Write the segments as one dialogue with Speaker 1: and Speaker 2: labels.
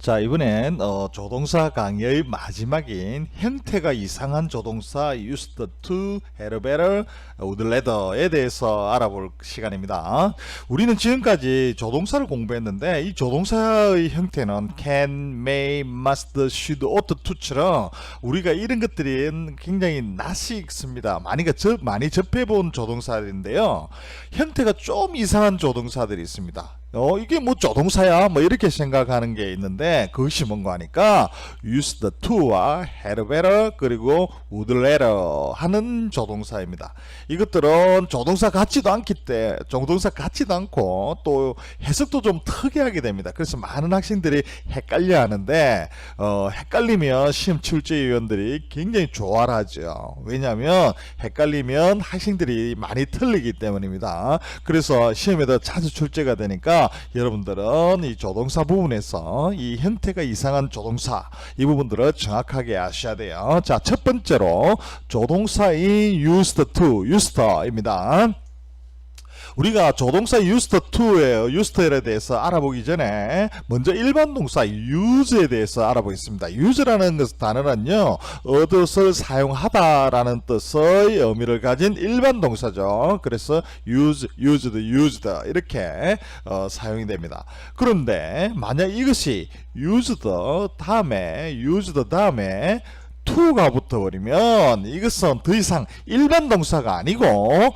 Speaker 1: 자, 이번엔 조동사 강의의 마지막인 형태가 이상한 조동사 used to, had better, would rather에 대해서 알아볼 시간입니다. 우리는 지금까지 조동사를 공부했는데 이 조동사의 형태는 can, may, must, should, ought to처럼 우리가 이런 것들이 굉장히 낯이 익습니다. 많이 접해본 조동사들인데요. 형태가 좀 이상한 조동사들이 있습니다. 이게 뭐 조동사야 뭐 이렇게 생각하는 게 있는데 그것이 뭔가 하니까 used to와 had better 그리고 would rather 하는 조동사입니다. 이것들은 조동사 같지도 않고 또 해석도 좀 특이하게 됩니다. 그래서 많은 학생들이 헷갈려 하는데 헷갈리면 시험 출제위원들이 굉장히 좋아라 하죠. 왜냐하면 헷갈리면 학생들이 많이 틀리기 때문입니다. 그래서 시험에도 자주 출제가 되니까 여러분들은 이 조동사 부분에서 이 형태가 이상한 조동사 이 부분들을 정확하게 아셔야 돼요. 자, 첫 번째로 조동사인 used to입니다. 우리가 조동사 used to에 대해서 알아보기 전에 먼저 일반 동사 use에 대해서 알아보겠습니다. use라는 단어는요, 얻어서 사용하다라는 뜻의 의미를 가진 일반 동사죠. 그래서 used 이렇게 사용이 됩니다. 그런데 만약 이것이 used 다음에 to가 붙어버리면 이것은 더 이상 일반 동사가 아니고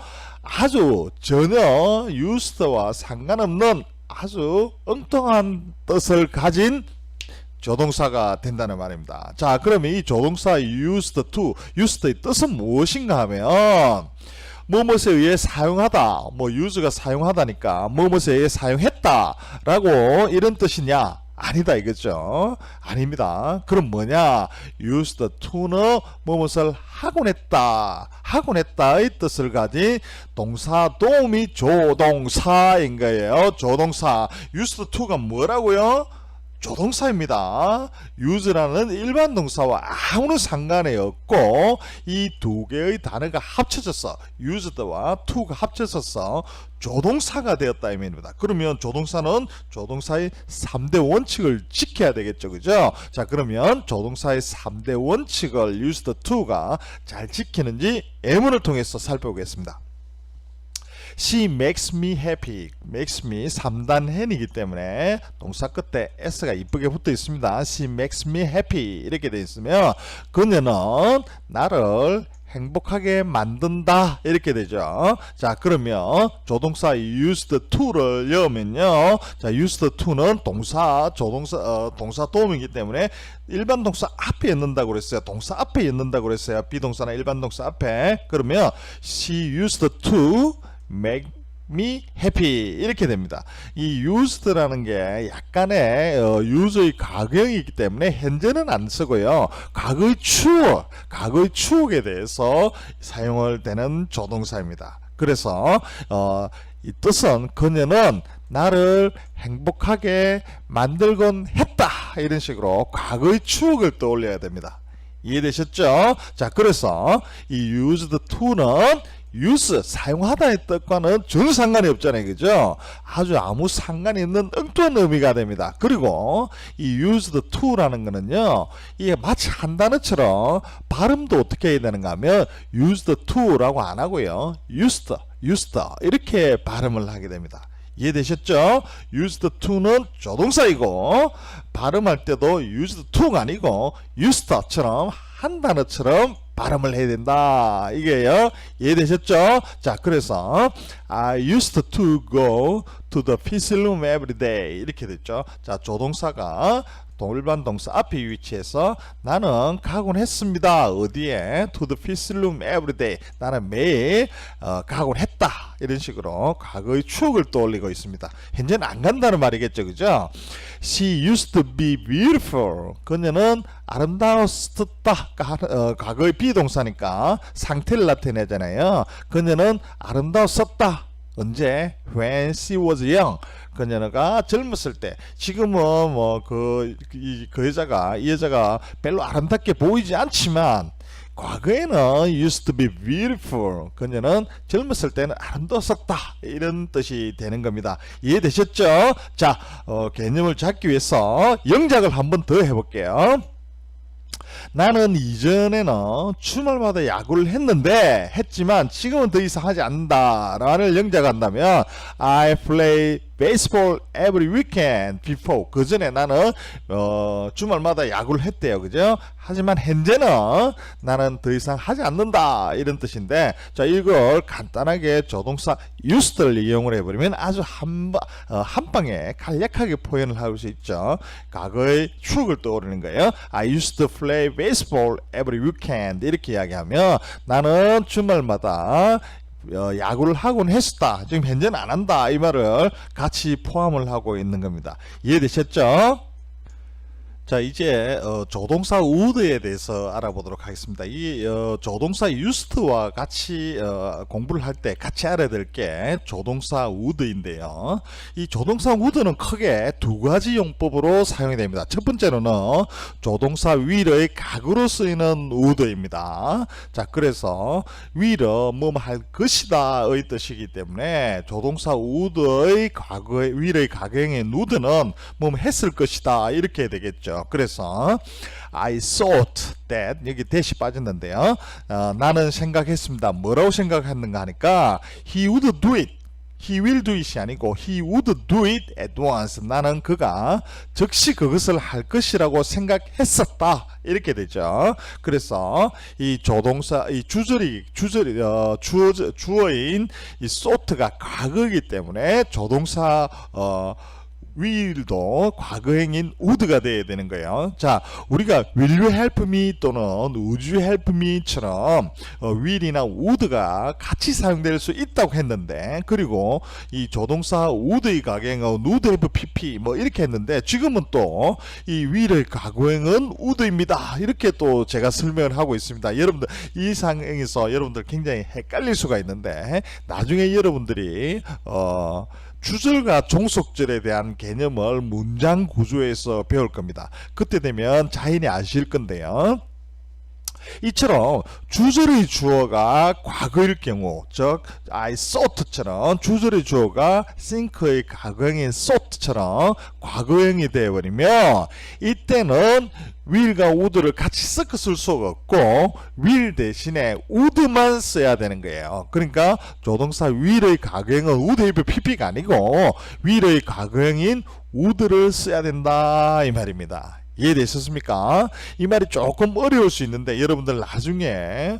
Speaker 1: 아주 전혀 used와 상관없는 아주 엉뚱한 뜻을 가진 조동사가 된다는 말입니다. 자, 그러면 이 조동사 used의 뜻은 무엇인가 하면 뭐뭇에 의해 사용하다, use가 사용하다니까 뭐뭇에 의해 사용했다 라고 이런 뜻이냐? 아니다 이거죠. 아닙니다. 그럼 뭐냐? used to는 무엇을 하곤 했다의 뜻을 가진 동사 도우미 조동사인 거예요. 조동사 used to가 뭐라고요? 조동사입니다. use라는 일반 동사와 아무런 상관이 없고 이 두 개의 단어가 합쳐져서 used와 to가 합쳐져서 조동사가 되었다 이 말입니다. 그러면 조동사는 조동사의 3대 원칙을 지켜야 되겠죠. 그죠? 자, 그러면 조동사의 3대 원칙을 used to가 잘 지키는지 예문을 통해서 살펴보겠습니다. She makes me happy. makes me 3단 hen이기 때문에 동사 끝에 s가 이쁘게 붙어 있습니다. She makes me happy 이렇게 되어 있으면 그녀는 나를 행복하게 만든다 이렇게 되죠. 자, 그러면 조동사 used to를 넣으면요, 자, used to는 동사 도움이기 때문에 일반 동사 앞에 넣는다고 그랬어요. 동사 앞에 넣는다고 그랬어요. 비동사나 일반 동사 앞에. 그러면 she used to make me happy 이렇게 됩니다. 이 used라는 게 약간의 use의 과거형이기 때문에 현재는 안 쓰고요. 과거의 추억에 대해서 사용을 되는 조동사입니다. 그래서 이 뜻은 그녀는 나를 행복하게 만들곤 했다 이런 식으로 과거의 추억을 떠올려야 됩니다. 이해되셨죠? 자, 그래서 이 used to는 use, 사용하다의 뜻과는 전혀 상관이 없잖아요. 그죠? 아주 아무 상관이 없는 엉뚱한 의미가 됩니다. 그리고 이 used to라는 거는요, 이게 마치 한 단어처럼 발음도 어떻게 해야 되는가 하면 used to라고 안 하고요, used 이렇게 발음을 하게 됩니다. 이해되셨죠? used to는 조동사이고 발음할 때도 used to가 아니고 used처럼 한 단어처럼 발음을 해야 된다 이게요. 이해되셨죠? 자, 그래서 I used to go to the PC room every day 이렇게 됐죠. 자, 조동사가 일반 동사 앞에 위치해서 나는 가곤 했습니다. 어디에? To the PC room every day. 나는 매일 가곤 했다. 이런 식으로 과거의 추억을 떠올리고 있습니다. 현재는 안 간다는 말이겠죠. 그죠? She used to be beautiful. 그녀는 아름다웠었다. 과거의 비동사니까 상태를 나타내잖아요. 그녀는 아름다웠었다. 언제? When she was young. 그녀가 젊었을 때. 지금은 이 여자가 별로 아름답게 보이지 않지만 과거에는 used to be beautiful. 그녀는 젊었을 때는 아름다웠었다. 이런 뜻이 되는 겁니다. 이해되셨죠? 자, 개념을 잡기 위해서 영작을 한번 더 해볼게요. 나는 이전에는 주말마다 야구를 했지만 지금은 더 이상 하지 않는다 라는 영작한다면 I play baseball every weekend before. 그 전에 나는 주말마다 야구를 했대요. 그죠? 하지만 현재는 나는 더 이상 하지 않는다 이런 뜻인데, 자, 이걸 간단하게 조동사 used를 이용을 해버리면 아주 한 방에 간략하게 표현을 할 수 있죠. 과거의 추억을 떠오르는 거예요. I used to play baseball every weekend 이렇게 이야기하면 나는 주말마다 야구를 하곤 했었다. 지금 현재는 안 한다. 이 말을 같이 포함을 하고 있는 겁니다. 이해되셨죠? 자, 이제 조동사 would에 대해서 알아보도록 하겠습니다. 이 조동사 used와 같이 공부를 할 때 같이 알아야 될 게 조동사 would인데요. 이 조동사 would는 크게 두 가지 용법으로 사용이 됩니다. 첫 번째로는 조동사 will의 각으로 쓰이는 would입니다. 자, 그래서 will은 뭐 할 것이다의 뜻이기 때문에 조동사 would의 will의 과거형인 would는 뭐 했을 것이다 이렇게 되겠죠. 그래서 I thought that, 여기 that이 빠졌는데요. 나는 생각했습니다. 뭐라고 생각했는가 하니까 he would do it, he will do it이 아니고 he would do it at once. 나는 그가 즉시 그것을 할 것이라고 생각했었다 이렇게 되죠. 그래서 이 조동사, 이 주어인 이 thought가 과거이기 때문에 조동사 will도 과거형인 would가 돼야 되는 거예요. 자, 우리가 will you help me 또는 would you help me처럼 will이나 would가 같이 사용될 수 있다고 했는데, 그리고 이 조동사 would의 과거형은 would have pp 뭐 이렇게 했는데, 지금은 또 이 will의 과거형은 would입니다. 이렇게 또 제가 설명을 하고 있습니다. 여러분들 이 상황에서 여러분들 굉장히 헷갈릴 수가 있는데, 나중에 여러분들이 주절과 종속절에 대한 개념을 문장 구조에서 배울 겁니다. 그때 되면 자연히 아실 건데요. 이처럼 주절의 주어가 과거일 경우, 즉 I thought처럼 주절의 주어가 think의 과거형인 thought처럼 과거형이 되어버리면 이때는 will과 would를 같이 섞어 쓸 수가 없고 will 대신에 would만 써야 되는 거예요. 그러니까 조동사 will의 과거형은 would have pp가 아니고 will의 과거형인 would를 써야 된다 이 말입니다. 이해되셨습니까? 이 말이 조금 어려울 수 있는데 여러분들 나중에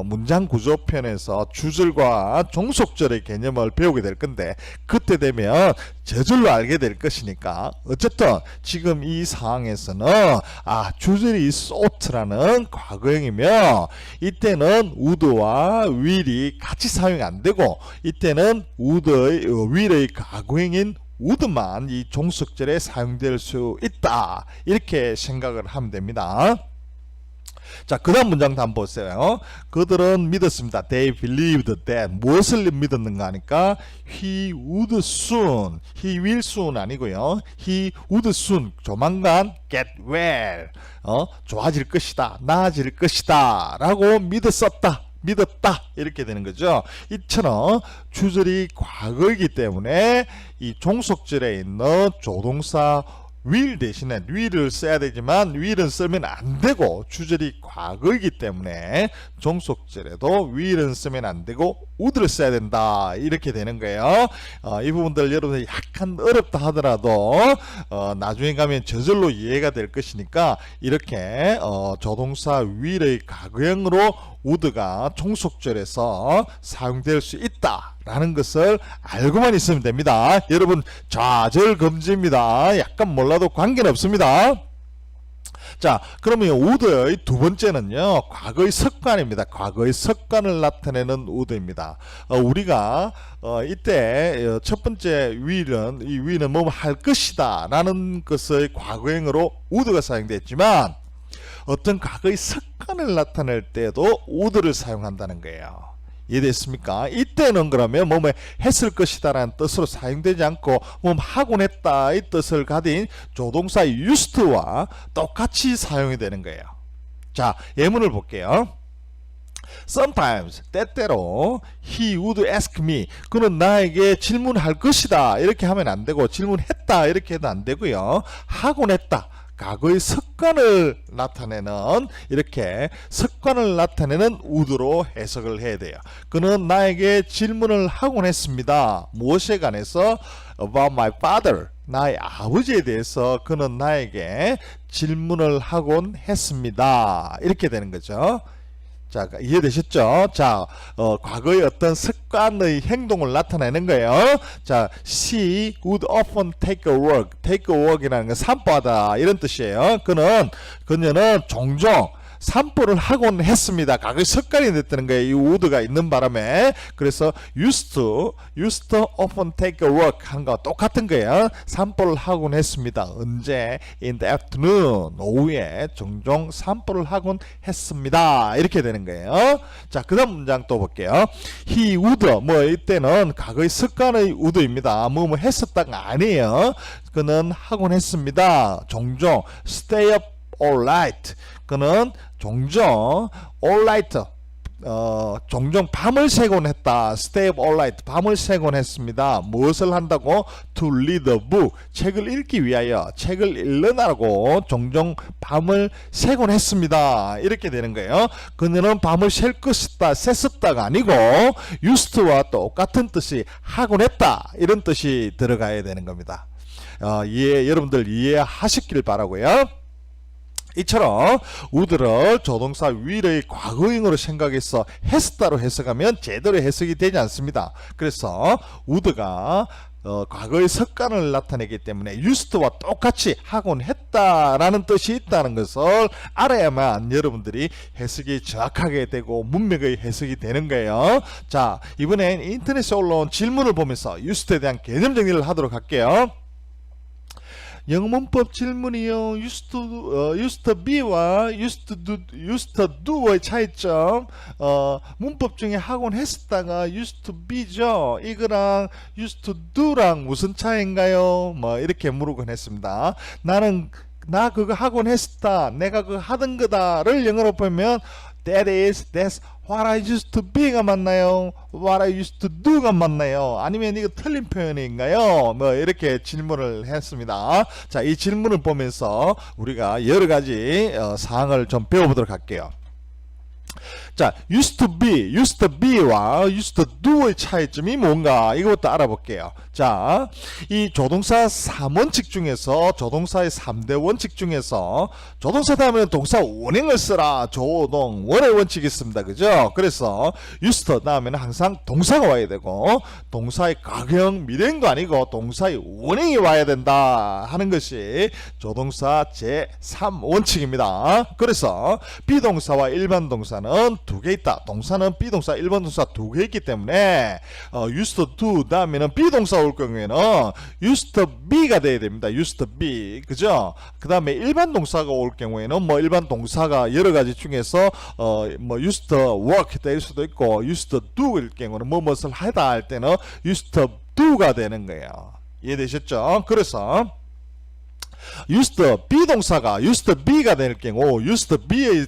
Speaker 1: 문장 구조편에서 주절과 종속절의 개념을 배우게 될 건데, 그때 되면 저절로 알게 될 것이니까, 어쨌든 지금 이 상황에서는 주절이 thought라는 과거형이며 이때는 would와 will이 같이 사용이 안 되고, 이때는 will의 과거형인 would만 이 종속절에 사용될 수 있다 이렇게 생각을 하면 됩니다. 자, 그 다음 문장도 한번 보세요. 그들은 믿었습니다. They believed that. 무엇을 믿었는가 하니까 he would soon, he will soon 아니고요, he would soon, 조만간 get well, 좋아질 것이다, 나아질 것이다 라고 믿었다 이렇게 되는 거죠. 이처럼 주절이 과거이기 때문에 이 종속절에 있는 조동사 will 대신에 will을 써야 되지만 will은 쓰면 안 되고, 주절이 과거이기 때문에 종속절에도 will은 쓰면 안 되고 would를 써야 된다 이렇게 되는 거예요. 이 부분들 여러분들 약간 어렵다 하더라도 나중에 가면 저절로 이해가 될 것이니까, 이렇게 조동사 will의 과거형으로 would가 종속절에서 사용될 수 있다 라는 것을 알고만 있으면 됩니다. 여러분 좌절 금지입니다. 약간 몰라도 관계는 없습니다. 자, 그러면 would의 두 번째는요, 과거의 습관입니다. 과거의 습관을 나타내는 would입니다. 우리가 이때 첫 번째 will은 뭐 할 것이다 라는 것의 과거형으로 would가 사용됐지만, 어떤 과거의 습관을 나타낼 때도 would를 사용한다는 거예요. 이해됐습니까? 이때는 그러면 뭐 했을 것이다 라는 뜻으로 사용되지 않고 뭐 하곤 했다 이 뜻을 가진 조동사 used와 똑같이 사용이 되는 거예요. 자, 예문을 볼게요. Sometimes 때때로 he would ask me 그는 나에게 질문할 것이다 이렇게 하면 안 되고 질문했다 이렇게 해도 안 되고요. 하곤 했다. 과거의 습관을 나타내는 이렇게 습관을 나타내는 would로 해석을 해야 돼요. 그는 나에게 질문을 하곤 했습니다. 무엇에 관해서? About my father. 나의 아버지에 대해서 그는 나에게 질문을 하곤 했습니다. 이렇게 되는 거죠. 자, 이해되셨죠? 자, 과거의 어떤 습관의 행동을 나타내는 거예요. 자, she would often take a walk. take a walk이라는 건 산보하다 이런 뜻이에요. 그녀는 종종 산보를 하곤 했습니다. 과거의 습관이 됐다는 거예요. 이 would가 있는 바람에. 그래서 used to often take a walk 한 거와 똑같은 거예요. 산보를 하곤 했습니다. 언제? in the afternoon. 오후에 종종 산보를 하곤 했습니다. 이렇게 되는 거예요. 자, 그 다음 문장 또 볼게요. he would. 이때는 과거의 습관의 would입니다. 뭐 했었다가 아니에요. 그는 하곤 했습니다. 종종 stay up all night. 그는 종종 all night 종종 밤을 새곤 했다. stay up all night 밤을 새곤 했습니다. 무엇을 한다고? to read a book 책을 읽기 위하여 책을 읽으라고 종종 밤을 새곤 했습니다. 이렇게 되는 거예요. 그녀는 밤을 샐 것이다 샜었다가 아니고 used to와 똑같은 뜻이 하곤 했다 이런 뜻이 들어가야 되는 겁니다. 여러분들 이해하시길 바라고요. 이처럼 would를 조동사 will의 과거형으로 생각해서 했었다로 해석하면 제대로 해석이 되지 않습니다. 그래서 would가 과거의 습관을 나타내기 때문에 used와 똑같이 하곤 했다라는 뜻이 있다는 것을 알아야만 여러분들이 해석이 정확하게 되고 문맥의 해석이 되는 거예요. 자, 이번엔 인터넷에 올라온 질문을 보면서 used에 대한 개념 정리를 하도록 할게요. 영문법 질문이요. used to be와 used to do의 차이점. 문법 중에 하곤 했었다가 used to be죠. 이거랑 used to do랑 무슨 차이인가요? 이렇게 물어보곤 했습니다. 나 그거 하곤 했었다. 내가 그거 하던 거다를 영어로 보면 that's what I used to be가 맞나요? what I used to do가 맞나요? 아니면 이거 틀린 표현인가요? 이렇게 질문을 했습니다. 자, 이 질문을 보면서 우리가 여러 가지 사항을 좀 배워보도록 할게요. 자, used to be와 used to do의 차이점이 뭔가 이것부터 알아볼게요. 자, 이 조동사 3원칙 중에서 조동사의 3대 원칙 중에서 조동사 다음에는 동사 원형을 쓰라. 조동 원의 원칙이 있습니다. 그죠? 그래서 used to 다음에는 항상 동사가 와야 되고 동사의 과거형 미래형도 아니고 동사의 원형이 와야 된다 하는 것이 조동사 제3원칙입니다. 그래서 비동사와 일반 동사는 두 개 있다. 동사는 비동사, 일반 동사 두 개 있기 때문에 used to do 다음에는 비동사 올 경우에는 used to be가 돼야 됩니다. used to be. 그죠? 그 다음에 일반 동사가 올 경우에는 일반 동사가 여러 가지 중에서 used to work 될 수도 있고 used to do일 경우는 무엇을 하다 할 때는 used to do가 되는 거예요. 이해되셨죠? 그래서 used to 비동사가 used to be가 될 경우 used to be의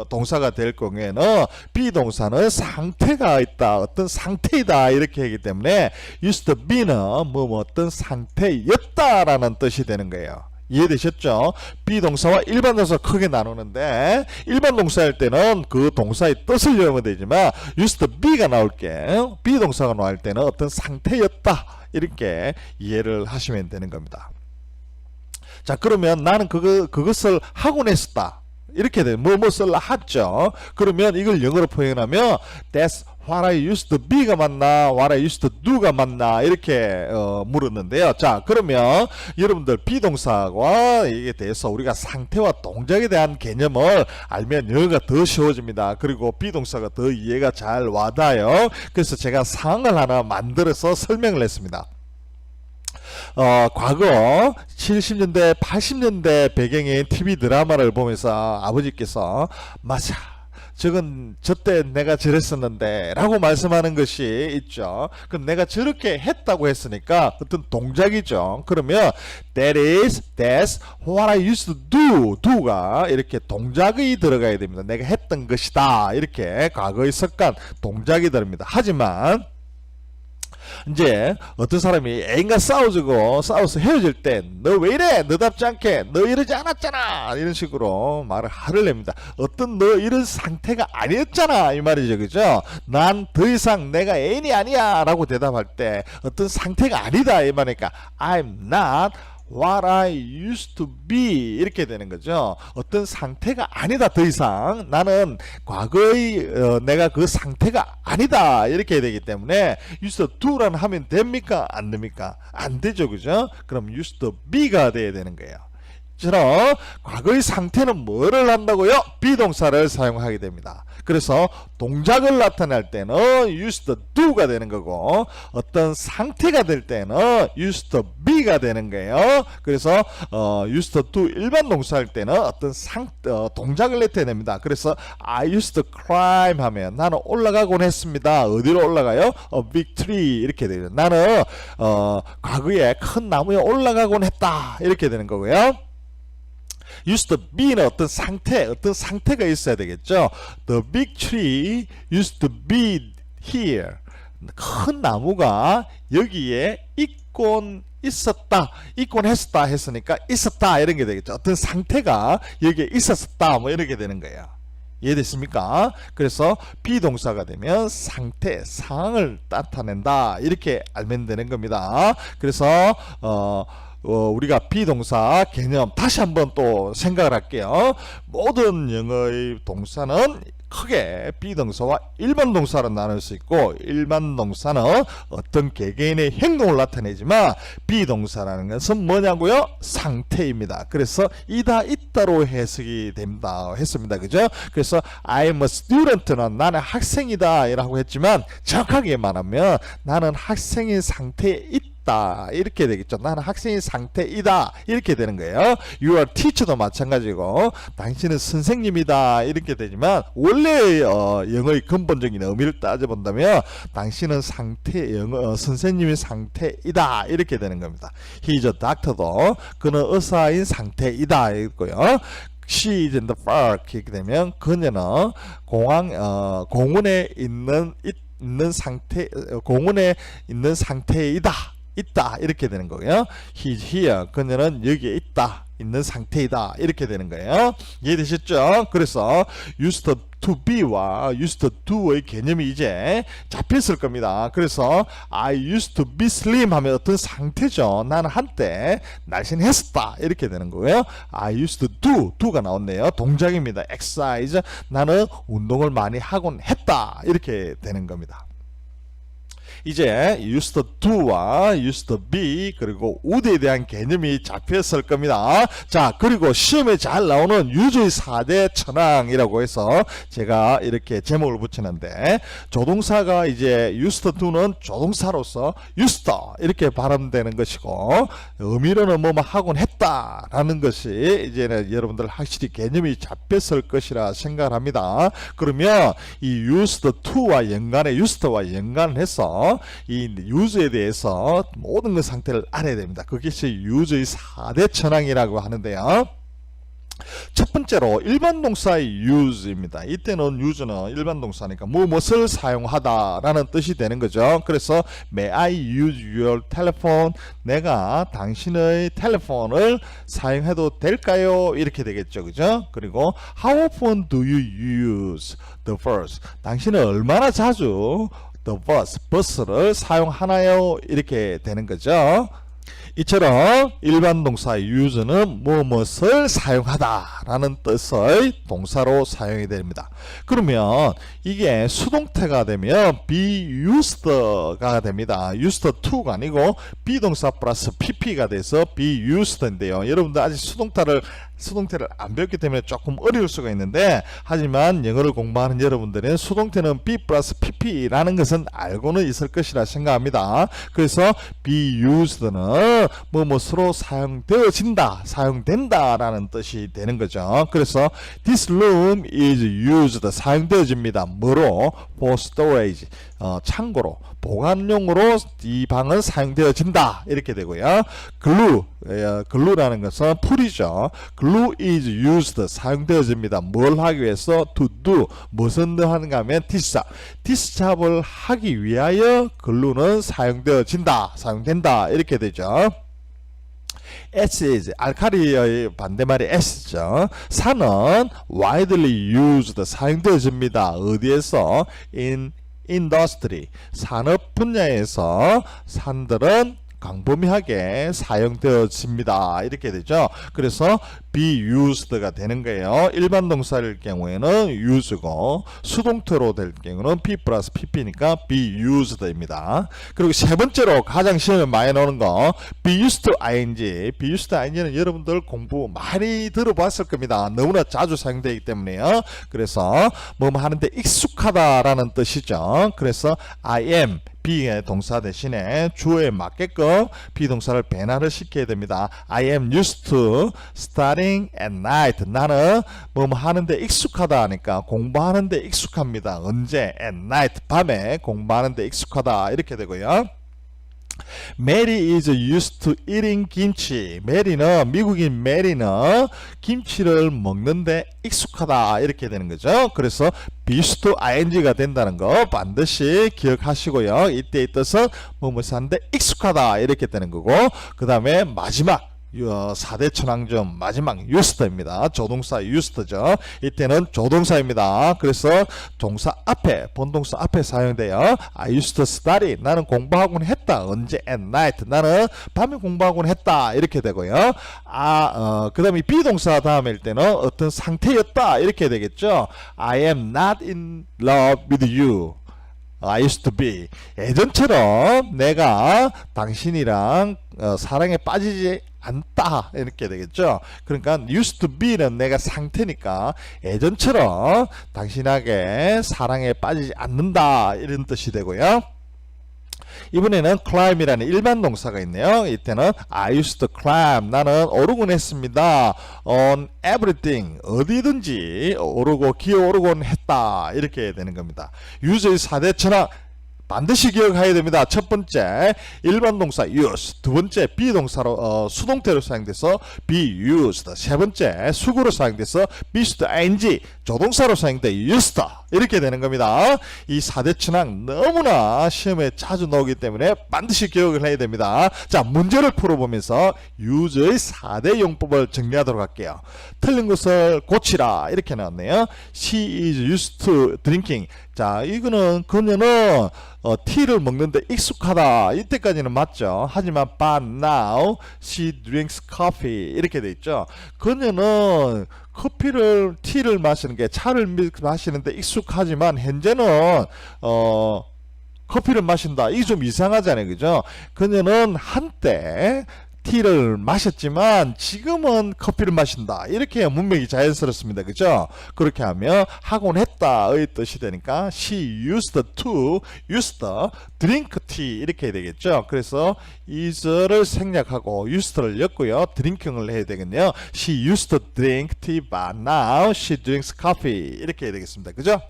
Speaker 1: 동사가 될 경우에는 비동사는 상태가 있다. 어떤 상태이다. 이렇게 하기 때문에 used to be는 어떤 상태였다라는 뜻이 되는 거예요. 이해되셨죠? 비동사와 일반 동사 크게 나누는데 일반 동사일 때는 그 동사의 뜻을 외우면 되지만 used to be가 나올 게 비동사가 나올 때는 어떤 상태였다. 이렇게 이해를 하시면 되는 겁니다. 자, 그러면 나는 그것을 하곤 했었다. 이렇게 돼. 무엇을 하죠. 그러면 이걸 영어로 표현하면 that's what I used to be가 맞나? what I used to do가 맞나? 이렇게 물었는데요. 자, 그러면 여러분들 비동사와 이에 대해서 우리가 상태와 동작에 대한 개념을 알면 영어가 더 쉬워집니다. 그리고 비동사가 더 이해가 잘 와닿아요. 그래서 제가 상황을 하나 만들어서 설명을 했습니다. 과거 70년대 80년대 배경의 TV 드라마를 보면서 아버지께서 맞아 저건 저때 내가 저랬었는데 라고 말씀하는 것이 있죠. 그럼 내가 저렇게 했다고 했으니까 어떤 동작이죠. 그러면 that's what I used to do. do가 이렇게 동작이 들어가야 됩니다. 내가 했던 것이다. 이렇게 과거의 습관, 동작이 들어갑니다. 하지만 이제 어떤 사람이 애인과 싸워서 헤어질 때 너 왜 이래? 너답지 않게 너 이러지 않았잖아 이런 식으로 말을 화를 냅니다. 어떤 너 이런 상태가 아니었잖아 이 말이죠. 그죠? 난 더 이상 내가 애인이 아니야 라고 대답할 때 어떤 상태가 아니다 이 말이니까 I'm not what I used to be 이렇게 되는 거죠. 어떤 상태가 아니다. 더 이상 나는 과거의 내가 그 상태가 아니다 이렇게 되기 때문에 used to do라는 하면 됩니까? 안 됩니까? 안 되죠. 그죠? 그럼 used to be가 돼야 되는 거예요. 처럼 과거의 상태는 뭐를 한다고요? 비동사를 사용하게 됩니다. 그래서 동작을 나타낼 때는 used to do가 되는 거고 어떤 상태가 될 때는 used to be가 되는 거예요. 그래서 used to do 일반 동사할 때는 어떤 동작을 나타냅니다. 그래서 I used to climb 하면 나는 올라가곤 했습니다. 어디로 올라가요? A big tree 이렇게 되죠. 나는 과거에 큰 나무에 올라가곤 했다 이렇게 되는 거고요. used to be는 어떤 상태가 있어야 되겠죠. The big tree used to be here. 큰 나무가 여기에 있곤 있었다, 있곤 했었다 했으니까 있었다 이런 게 되겠죠. 어떤 상태가 여기에 있었다 뭐 이렇게 되는 거예요. 이해됐습니까? 그래서 비동사가 되면 상태, 상황을 나타낸다 이렇게 알면 되는 겁니다. 그래서 우리가 비동사 개념 다시 한번 또 생각을 할게요. 모든 영어의 동사는 크게 비동사와 일반 동사로 나눌 수 있고 일반 동사는 어떤 개개인의 행동을 나타내지만 비동사라는 것은 뭐냐고요? 상태입니다. 그래서 이다 있다로 해석이 됩니다. 했습니다. 그죠? 그래서 I'm a student는 나는 학생이다 라고 했지만 정확하게 말하면 나는 학생인 상태에 있다 이렇게 되겠죠. 나는 학생인 상태이다 이렇게 되는 거예요. You are teacher도 마찬가지고 당신은 선생님이다 이렇게 되지만 원래 영어의 근본적인 의미를 따져본다면 당신은 선생님의 상태이다 이렇게 되는 겁니다. He is a doctor도 그는 의사인 상태이다 이거고요. She is in the park 이렇게 되면 그녀는 공원에 있는 상태이다 이렇게 되는 거고요. He's here 그녀는 여기에 있는 상태이다 이렇게 되는 거예요. 이해되셨죠? 그래서 used to be와 used to do의 개념이 이제 잡혔을 겁니다. 그래서 I used to be slim 하면 어떤 상태죠. 나는 한때 날씬했었다 이렇게 되는 거고요. I used to do가 나왔네요. 동작입니다. exercise 나는 운동을 많이 하곤 했다 이렇게 되는 겁니다. 이제 used to do와 used to be 그리고 would에 대한 개념이 잡혔을 겁니다. 자, 그리고 시험에 잘 나오는 유주의 4대 천왕이라고 해서 제가 이렇게 제목을 붙이는데 조동사가 이제 used to do는 조동사로서 used to 이렇게 발음되는 것이고 의미로는 뭐뭐 하곤 했다라는 것이 이제는 여러분들 확실히 개념이 잡혔을 것이라 생각을 합니다. 그러면 이 used to와 연관해서 이 유즈에 대해서 모든 그 상태를 알아야 됩니다. 그것이 유즈의 4대 천왕이라고 하는데요. 첫 번째로 일반 동사의 use입니다. 이때는 use는 일반 동사니까 무엇을 사용하다 라는 뜻이 되는 거죠. 그래서 may I use your telephone 내가 당신의 텔레폰을 사용해도 될까요? 이렇게 되겠죠. 그죠? 그리고 how often do you use the bus 당신은 얼마나 자주 the bus, 버스를 사용하나요? 이렇게 되는 거죠. 이처럼 일반 동사 use는 무엇을 사용하다 라는 뜻의 동사로 사용이 됩니다. 그러면 이게 수동태가 되면 be used가 됩니다. used to가 아니고 비동사 플러스 pp가 돼서 be used인데요. 여러분들 아직 수동태를 안 배웠기 때문에 조금 어려울 수가 있는데 하지만 영어를 공부하는 여러분들은 수동태는 be 플러스 pp라는 것은 알고는 있을 것이라 생각합니다. 그래서 be used는 무엇으로 사용되어진다, 사용된다 라는 뜻이 되는 거죠. 되겠죠. 그래서 this room is used 사용되어집니다. 뭐로? for storage 창고로 보관용으로 이 방은 사용되어진다 이렇게 되고요. glue라는 것은 풀이죠. glue is used 사용되어집니다. 뭘 하기 위해서? to do 무엇을 하는가 하면 this job을 하기 위하여 glue는 사용된다 이렇게 되죠. acid 알칼리의 반대말이 acid죠. 산은 widely used 사용되어집니다. 어디에서? in industry 산업 분야에서 산들은 광범위하게 사용되어집니다. 이렇게 되죠. 그래서 be used가 되는 거예요. 일반 동사일 경우에는 use고 수동태로 될 경우는 be 플러스 pp니까 be used입니다. 그리고 세 번째로 가장 시험에 많이 나오는 거 be used to ing. be used to ing는 여러분들 공부 많이 들어봤을 겁니다. 너무나 자주 사용되기 때문에요. 그래서 뭐 하는데 익숙하다라는 뜻이죠. 그래서 I am be의 동사 대신에 주어에 맞게끔 비동사를 변화를 시켜야 됩니다. I am used to studying at night. 나는 뭐 하는데 익숙하다 하니까 공부하는데 익숙합니다. 언제? at night. 밤에 공부하는데 익숙하다. 이렇게 되고요. Mary is used to eating 김치. 메리는 미국인 메리는 김치를 먹는데 익숙하다 이렇게 되는 거죠. 그래서 be used to ing가 된다는 거 반드시 기억하시고요. 이때의 뜻은 뭐뭐 하는데 익숙하다 이렇게 되는 거고 그 다음에 마지막 4대 천왕점 마지막 used입니다. 조동사 used죠. 이때는 조동사입니다. 그래서 동사 앞에 본동사 앞에 사용돼요. I used to study 나는 공부하곤 했다. 언제? at night 나는 밤에 공부하곤 했다. 이렇게 되고요. 그 다음에 비동사 다음일 때는 어떤 상태였다. 이렇게 되겠죠. I am not in love with you. I used to be 예전처럼 내가 당신이랑 사랑에 빠지지 않다 이렇게 되겠죠. 그러니까 used to be는 내가 상태니까 예전처럼 당신에게 사랑에 빠지지 않는다 이런 뜻이 되고요. 이번에는 climb이라는 일반 동사가 있네요. 이때는 I used to climb 나는 오르곤 했습니다. on everything 어디든지 오르고 기어오르곤 했다 이렇게 되는 겁니다. use의 4대 천왕 반드시 기억해야 됩니다. 첫 번째 일반 동사 use, 두 번째 비동사로 수동태로 사용돼서 be used, 세 번째 수구로 사용돼서 be used ing, 조동사로 사용돼 used 이렇게 되는 겁니다. 이 4대 천왕 너무나 시험에 자주 나오기 때문에 반드시 기억을 해야 됩니다. 자, 문제를 풀어보면서 use의 4대 용법을 정리하도록 할게요. 틀린 것을 고치라 이렇게 나왔네요. She is used to drinking. 자, 이거는 그녀는 티를 먹는데 익숙하다. 이때까지는 맞죠. 하지만 but now she drinks coffee 이렇게 돼 있죠. 그녀는 티를 마시는 게 차를 마시는데 익숙하지만 현재는 커피를 마신다. 이게 좀 이상하잖아요. 그죠? 그녀는 한때 티를 마셨지만 지금은 커피를 마신다. 이렇게 해야 문맥이 자연스럽습니다. 그죠? 그렇게 하면 하곤 했다의 뜻이 되니까 she used to drink tea 이렇게 되겠죠. 그래서 is를 생략하고 used를 엮고요. drinking을 해야 되겠네요. She used to drink tea but now she drinks coffee 이렇게 해야 되겠습니다. 그죠?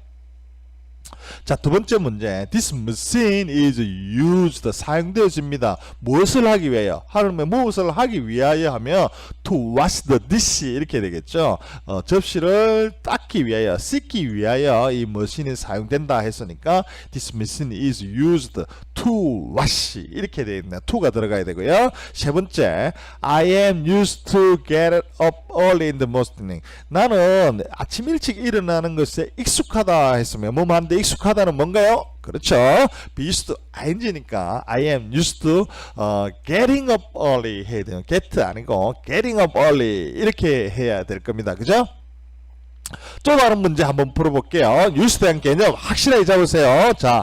Speaker 1: 자, 두 번째 문제. This machine is used. 사용되어집니다. 무엇을 하기 위하여? 하루면 무엇을 하기 위하여 하면 to wash the dish 이렇게 되겠죠. 접시를 닦기 위하여, 씻기 위하여 이 머신이 사용된다 했으니까 this machine is used to wash 이렇게 되어 있네요. to가 들어가야 되고요. 세 번째. I am used to get up early in the morning. 나는 아침 일찍 일어나는 것에 익숙하다 했으면 뭐 하는데 익숙하다는 뭔가요? 그렇죠. be used to ing니까 I am used to getting up early 해야 돼요. get 아니고 getting up early 이렇게 해야 될 겁니다. 그죠? 또 다른 문제 한번 풀어볼게요. used 대한 개념 확실하게 잡으세요. 자,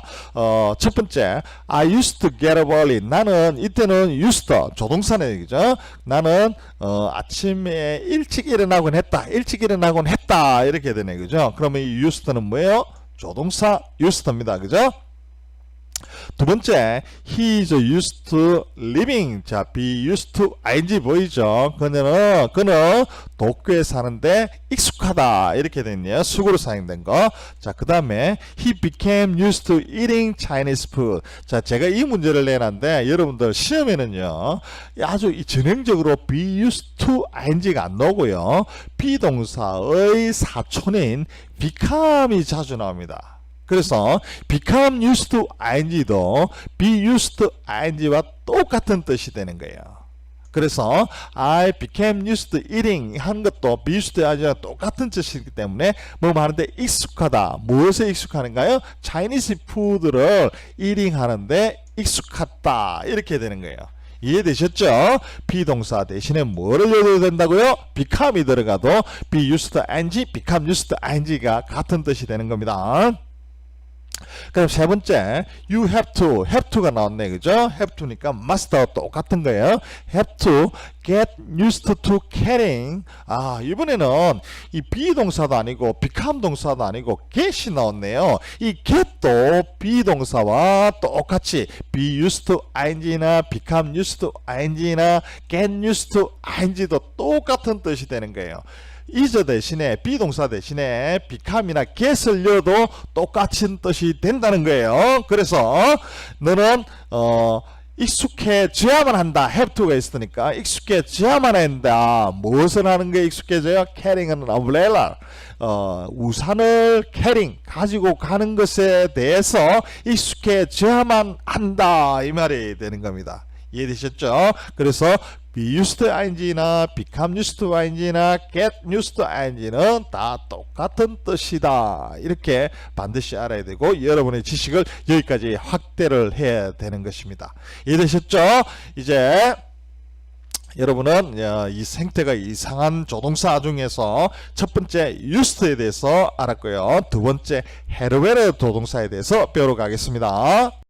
Speaker 1: 첫 번째 I used to get up early. 나는 이때는 used 조동사네 그죠? 나는 아침에 일찍 일어나곤 했다. 일찍 일어나곤 했다. 이렇게 되네 그죠? 그러면 이 used는 뭐예요? 조동사 used입니다. 그죠? 두 번째, he is used to living. 자, be used to ing 보이죠? 그는 도쿄에 사는데 익숙하다. 이렇게 됐네요. 수구로 사용된 거. 자, 그 다음에 he became used to eating Chinese food. 자, 제가 이 문제를 내놨는데 여러분들 시험에는요, 아주 전형적으로 be used to ing가 안 나오고요. 비동사의 사촌인 become이 자주 나옵니다. 그래서 become used to ing도 be used to ing와 똑같은 뜻이 되는 거예요. 그래서 I became used to eating 한 것도 be used to ing와 똑같은 뜻이기 때문에 뭐 하는데 익숙하다. 무엇에 익숙하는가요? Chinese food를 eating 하는데 익숙하다. 이렇게 되는 거예요. 이해되셨죠? 비동사 대신에 뭐를 넣어도 된다고요? become이 들어가도 be used to ing, become used to ing가 같은 뜻이 되는 겁니다. 그럼 세 번째, you have to가 나왔네, 그죠? have to니까 must와 똑같은 거예요. have to get used to carrying. 아, 이번에는 이 비동사도 아니고 become 동사도 아니고 get이 나왔네요. 이 get도 비동사와 똑같이 be used to ing나 become used to ing나 get used to ing도 똑같은 뜻이 되는 거예요. is 대신에 비동사 대신에 become이나 get을 넣어도 똑같은 뜻이 된다는 거예요. 그래서 너는 익숙해져야만 한다. have to가 있으니까 익숙해져야만 한다. 무엇을 하는 게 익숙해져요? carrying은 umbrella. 우산을 carrying 가지고 가는 것에 대해서 익숙해져야만 한다. 이 말이 되는 겁니다. 이해되셨죠? 그래서 be used to ing나 become used to ing나 get used to ing는 다 똑같은 뜻이다. 이렇게 반드시 알아야 되고 여러분의 지식을 여기까지 확대를 해야 되는 것입니다. 이해되셨죠? 이제 여러분은 이 생태가 이상한 조동사 중에서 첫 번째 used에 대해서 알았고요. 두 번째 had when 조동사에 대해서 배우러 가겠습니다.